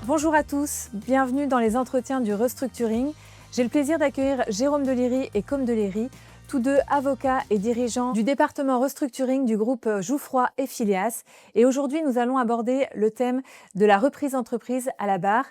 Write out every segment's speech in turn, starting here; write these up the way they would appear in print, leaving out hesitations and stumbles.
Bonjour à tous, bienvenue dans les entretiens du restructuring. J'ai le plaisir d'accueillir Jérôme Deléry et Côme Deléry, tous deux avocats et dirigeants du département restructuring du groupe Jouffroy et Filias. Et aujourd'hui, nous allons aborder le thème de la reprise d'entreprise à la barre.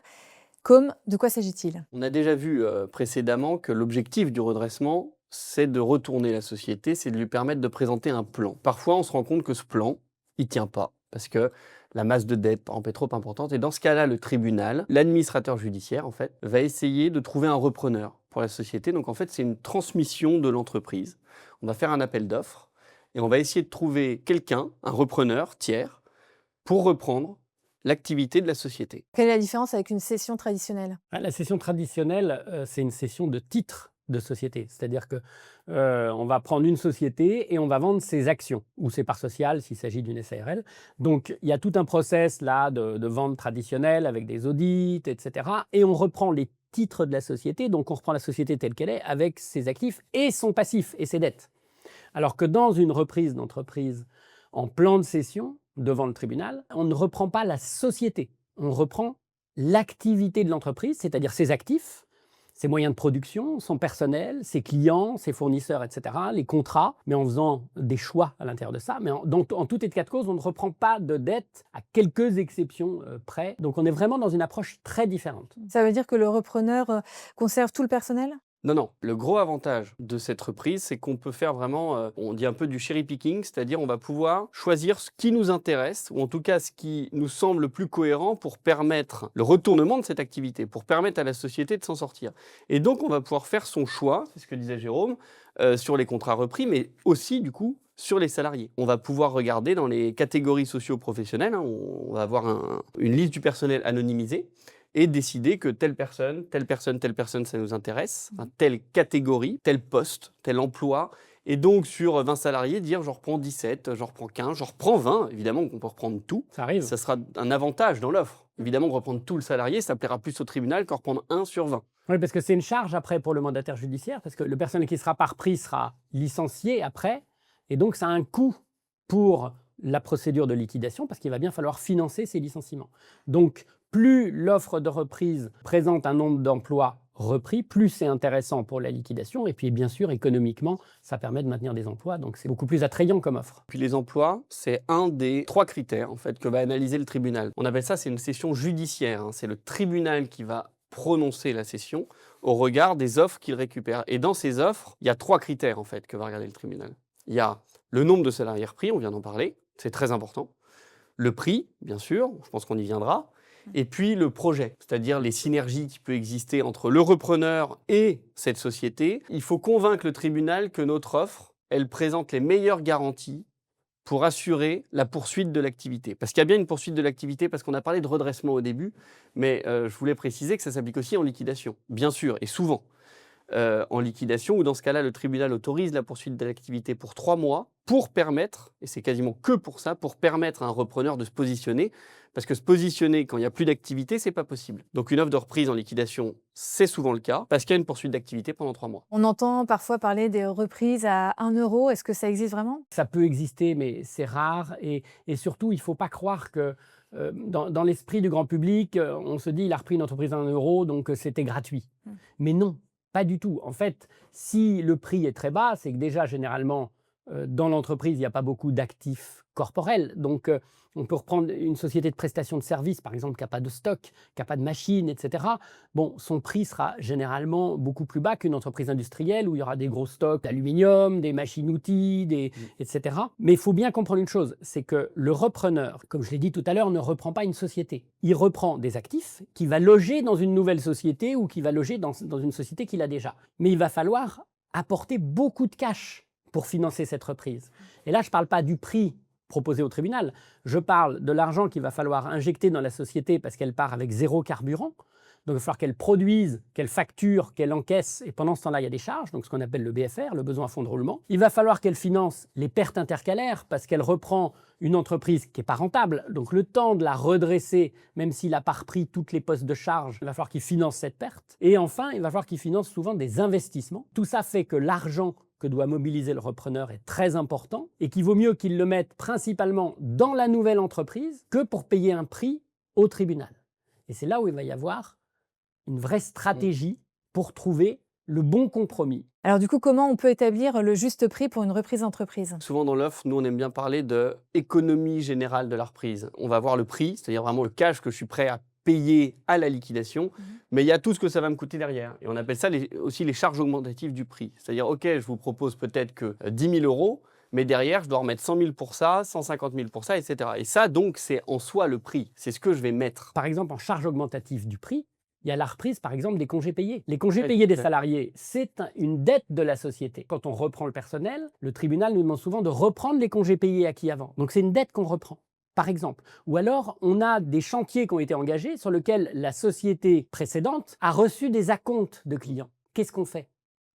Côme, de quoi s'agit-il? On a déjà vu précédemment que l'objectif du redressement, c'est de retourner la société, c'est de lui permettre de présenter un plan. Parfois, on se rend compte que ce plan, il ne tient pas, parce que la masse de dette, par exemple, est trop importante. Et dans ce cas-là, le tribunal, l'administrateur judiciaire, en fait, va essayer de trouver un repreneur pour la société. Donc, en fait, c'est une transmission de l'entreprise. On va faire un appel d'offres et on va essayer de trouver quelqu'un, un repreneur tiers, pour reprendre l'activité de la société. Quelle est la différence avec une cession traditionnelle? La cession traditionnelle, c'est une cession de titre de société. C'est-à-dire qu'on va prendre une société et on va vendre ses actions ou ses parts sociales s'il s'agit d'une SARL. Donc, il y a tout un process là de vente traditionnelle avec des audits, etc. Et on reprend les titres de la société. Donc, on reprend la société telle qu'elle est avec ses actifs et son passif et ses dettes. Alors que dans une reprise d'entreprise en plan de cession devant le tribunal, on ne reprend pas la société. On reprend l'activité de l'entreprise, c'est-à-dire ses actifs, ses moyens de production, son personnel, ses clients, ses fournisseurs, etc., les contrats, mais en faisant des choix à l'intérieur de ça. Mais en tout état de cause, on ne reprend pas de dette à quelques exceptions près. Donc on est vraiment dans une approche très différente. Ça veut dire que le repreneur conserve tout le personnel? Non. Le gros avantage de cette reprise, c'est qu'on peut faire vraiment, on dit un peu du cherry picking, c'est-à-dire on va pouvoir choisir ce qui nous intéresse, ou en tout cas ce qui nous semble le plus cohérent pour permettre le retournement de cette activité, pour permettre à la société de s'en sortir. Et donc on va pouvoir faire son choix, c'est ce que disait Jérôme, sur les contrats repris, mais aussi du coup sur les salariés. On va pouvoir regarder dans les catégories socio-professionnelles, on va avoir une liste du personnel anonymisée, et décider que telle personne, ça nous intéresse, enfin, telle catégorie, tel poste, tel emploi, et donc sur 20 salariés, dire j'en reprends 17, j'en reprends 15, j'en reprends 20, évidemment qu'on peut reprendre tout. Ça arrive. Ça sera un avantage dans l'offre. Évidemment, reprendre tout le salarié, ça plaira plus au tribunal qu'en reprendre 1 sur 20. Oui, parce que c'est une charge après pour le mandataire judiciaire, parce que le personnel qui sera pas repris sera licencié après, et donc ça a un coût pour la procédure de liquidation, parce qu'il va bien falloir financer ces licenciements. Donc, plus l'offre de reprise présente un nombre d'emplois repris, plus c'est intéressant pour la liquidation. Et puis, bien sûr, économiquement, ça permet de maintenir des emplois. Donc, c'est beaucoup plus attrayant comme offre. Puis les emplois, c'est un des 3 critères en fait, que va analyser le tribunal. On appelle ça, c'est une cession judiciaire. C'est le tribunal qui va prononcer la cession au regard des offres qu'il récupère. Et dans ces offres, il y a 3 critères en fait, que va regarder le tribunal. Il y a le nombre de salariés repris, on vient d'en parler, c'est très important. Le prix, bien sûr, je pense qu'on y viendra. Et puis le projet, c'est-à-dire les synergies qui peuvent exister entre le repreneur et cette société. Il faut convaincre le tribunal que notre offre, elle présente les meilleures garanties pour assurer la poursuite de l'activité. Parce qu'il y a bien une poursuite de l'activité, parce qu'on a parlé de redressement au début, mais je voulais préciser que ça s'applique aussi en liquidation, bien sûr, et souvent. En liquidation, ou dans ce cas-là, le tribunal autorise la poursuite de l'activité pour 3 mois pour permettre, et c'est quasiment que pour ça, pour permettre à un repreneur de se positionner, parce que se positionner quand il n'y a plus d'activité, c'est pas possible. Donc une offre de reprise en liquidation, c'est souvent le cas, parce qu'il y a une poursuite d'activité pendant 3 mois. On entend parfois parler des reprises à 1 euro. Est-ce que ça existe vraiment? Ça peut exister, mais c'est rare. Et surtout, il ne faut pas croire que dans l'esprit du grand public, on se dit il a repris une entreprise à 1 euro, donc c'était gratuit. Mais non. Pas du tout. En fait, si le prix est très bas, c'est que déjà, généralement, dans l'entreprise, il n'y a pas beaucoup d'actifs corporels. Donc, on peut reprendre une société de prestation de services, par exemple, qui n'a pas de stock, qui n'a pas de machines, etc. Bon, son prix sera généralement beaucoup plus bas qu'une entreprise industrielle où il y aura des gros stocks d'aluminium, des machines-outils, etc. Mais il faut bien comprendre une chose, c'est que le repreneur, comme je l'ai dit tout à l'heure, ne reprend pas une société. Il reprend des actifs qu'il va loger dans une nouvelle société ou qu'il va loger dans une société qu'il a déjà. Mais il va falloir apporter beaucoup de cash pour financer cette reprise. Et là, je ne parle pas du prix proposé au tribunal, je parle de l'argent qu'il va falloir injecter dans la société parce qu'elle part avec 0 carburant. Donc, il va falloir qu'elle produise, qu'elle facture, qu'elle encaisse. Et pendant ce temps-là, il y a des charges, donc ce qu'on appelle le BFR, le besoin fonds de roulement. Il va falloir qu'elle finance les pertes intercalaires parce qu'elle reprend une entreprise qui n'est pas rentable. Donc, le temps de la redresser, même s'il n'a pas repris toutes les postes de charge, il va falloir qu'il finance cette perte. Et enfin, il va falloir qu'il finance souvent des investissements. Tout ça fait que l'argent que doit mobiliser le repreneur est très important et qu'il vaut mieux qu'il le mette principalement dans la nouvelle entreprise que pour payer un prix au tribunal. Et c'est là où il va y avoir une vraie stratégie pour trouver le bon compromis. Alors du coup, comment on peut établir le juste prix pour une reprise d'entreprise? Souvent dans l'offre, nous on aime bien parler de économie générale de la reprise. On va voir le prix, c'est-à-dire vraiment le cash que je suis prêt à payer à la liquidation, mais il y a tout ce que ça va me coûter derrière. Et on appelle ça aussi les charges augmentatives du prix. C'est-à-dire, ok, je vous propose peut-être que 10 000 €, mais derrière, je dois remettre 100 000 pour ça, 150 000 pour ça, etc. Et ça, donc, c'est en soi le prix. C'est ce que je vais mettre. Par exemple, en charge augmentative du prix, il y a la reprise, par exemple, des congés payés. Les congés payés des salariés, c'est une dette de la société. Quand on reprend le personnel, le tribunal nous demande souvent de reprendre les congés payés acquis avant. Donc c'est une dette qu'on reprend, par exemple. Ou alors, on a des chantiers qui ont été engagés sur lesquels la société précédente a reçu des acomptes de clients. Qu'est-ce qu'on fait?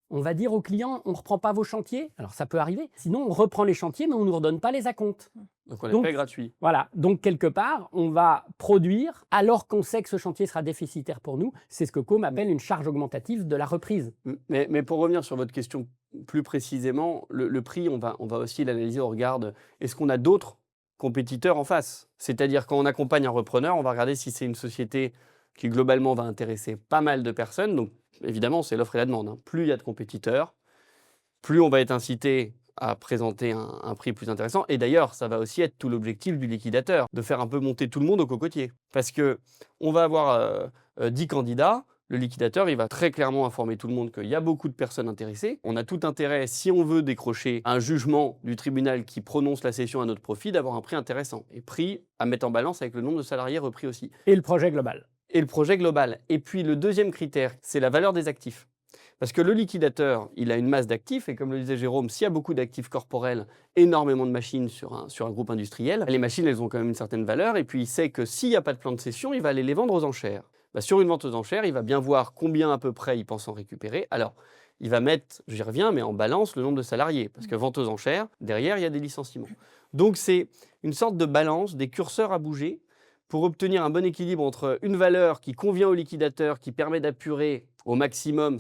On va dire aux clients, on ne reprend pas vos chantiers. Alors ça peut arriver. Sinon, on reprend les chantiers, mais on ne nous redonne pas les acomptes. Donc on les paie gratuit. Voilà. Donc quelque part, on va produire alors qu'on sait que ce chantier sera déficitaire pour nous. C'est ce que Com appelle une charge augmentative de la reprise. Mais pour revenir sur votre question plus précisément, le prix, on va aussi l'analyser au regard de est-ce qu'on a d'autres compétiteurs en face? C'est-à-dire quand on accompagne un repreneur, on va regarder si c'est une société qui globalement va intéresser pas mal de personnes. Donc évidemment, c'est l'offre et la demande, hein. Plus il y a de compétiteurs, plus on va être incité à présenter un prix plus intéressant. Et d'ailleurs, ça va aussi être tout l'objectif du liquidateur, de faire un peu monter tout le monde au cocotier. Parce qu'on va avoir 10 candidats, le liquidateur, il va très clairement informer tout le monde qu'il y a beaucoup de personnes intéressées. On a tout intérêt, si on veut décrocher un jugement du tribunal qui prononce la cession à notre profit, d'avoir un prix intéressant. Et prix à mettre en balance avec le nombre de salariés repris aussi. Et le projet global. Et le projet global. Et puis le deuxième critère, c'est la valeur des actifs. Parce que le liquidateur, il a une masse d'actifs, et comme le disait Jérôme, s'il y a beaucoup d'actifs corporels, énormément de machines sur un groupe industriel, les machines, elles ont quand même une certaine valeur, et puis il sait que s'il n'y a pas de plan de cession, il va aller les vendre aux enchères. Sur une vente aux enchères, il va bien voir combien à peu près il pense en récupérer. Alors, il va mettre, j'y reviens, mais en balance le nombre de salariés, parce que vente aux enchères, derrière, il y a des licenciements. Donc c'est une sorte de balance, des curseurs à bouger, pour obtenir un bon équilibre entre une valeur qui convient au liquidateur, qui permet d'apurer au maximum,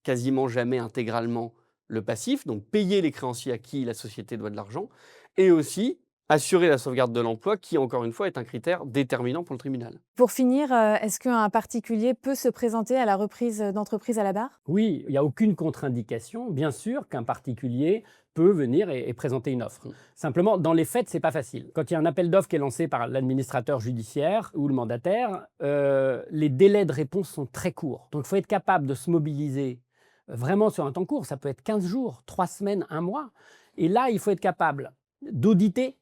quasiment jamais intégralement, le passif, donc payer les créanciers à qui la société doit de l'argent, et aussi assurer la sauvegarde de l'emploi, qui, encore une fois, est un critère déterminant pour le tribunal. Pour finir, est-ce qu'un particulier peut se présenter à la reprise d'entreprise à la barre? Oui, il n'y a aucune contre-indication, bien sûr, qu'un particulier peut venir et présenter une offre. Simplement, dans les faits, ce n'est pas facile. Quand il y a un appel d'offres qui est lancé par l'administrateur judiciaire ou le mandataire, les délais de réponse sont très courts. Donc, il faut être capable de se mobiliser vraiment sur un temps court. Ça peut être 15 jours, 3 semaines, 1 mois. Et là, il faut être capable d'auditer,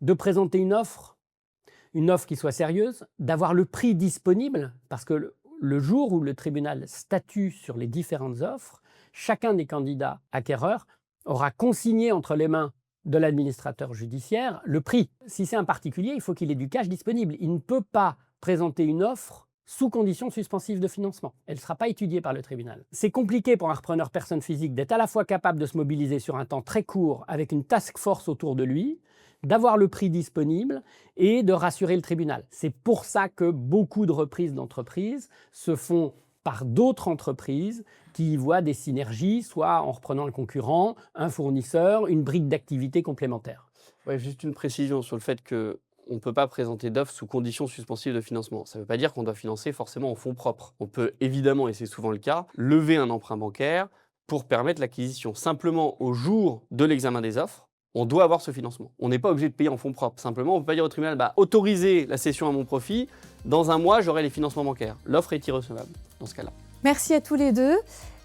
de présenter une offre qui soit sérieuse, d'avoir le prix disponible, parce que le jour où le tribunal statue sur les différentes offres, chacun des candidats acquéreurs aura consigné entre les mains de l'administrateur judiciaire le prix. Si c'est un particulier, il faut qu'il ait du cash disponible. Il ne peut pas présenter une offre sous condition suspensive de financement. Elle ne sera pas étudiée par le tribunal. C'est compliqué pour un repreneur personne physique d'être à la fois capable de se mobiliser sur un temps très court avec une task force autour de lui, d'avoir le prix disponible et de rassurer le tribunal. C'est pour ça que beaucoup de reprises d'entreprises se font par d'autres entreprises qui y voient des synergies, soit en reprenant le concurrent, un fournisseur, une brique d'activité complémentaire. Ouais, juste une précision sur le fait qu'on ne peut pas présenter d'offres sous conditions suspensives de financement. Ça ne veut pas dire qu'on doit financer forcément en fonds propres. On peut évidemment, et c'est souvent le cas, lever un emprunt bancaire pour permettre l'acquisition. Simplement, au jour de l'examen des offres, on doit avoir ce financement. On n'est pas obligé de payer en fonds propres. Simplement, on ne peut pas dire au tribunal, autoriser la cession à mon profit, dans 1 mois, j'aurai les financements bancaires. L'offre est irrecevable dans ce cas-là. Merci à tous les deux.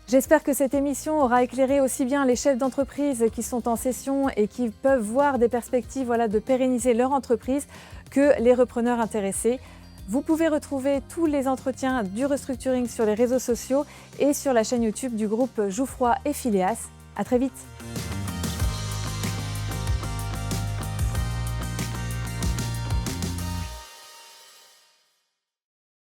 J'espère que cette émission aura éclairé aussi bien les chefs d'entreprise qui sont en cession et qui peuvent voir des perspectives de pérenniser leur entreprise que les repreneurs intéressés. Vous pouvez retrouver tous les entretiens du restructuring sur les réseaux sociaux et sur la chaîne YouTube du groupe Jouffroy et Phileas. À très vite.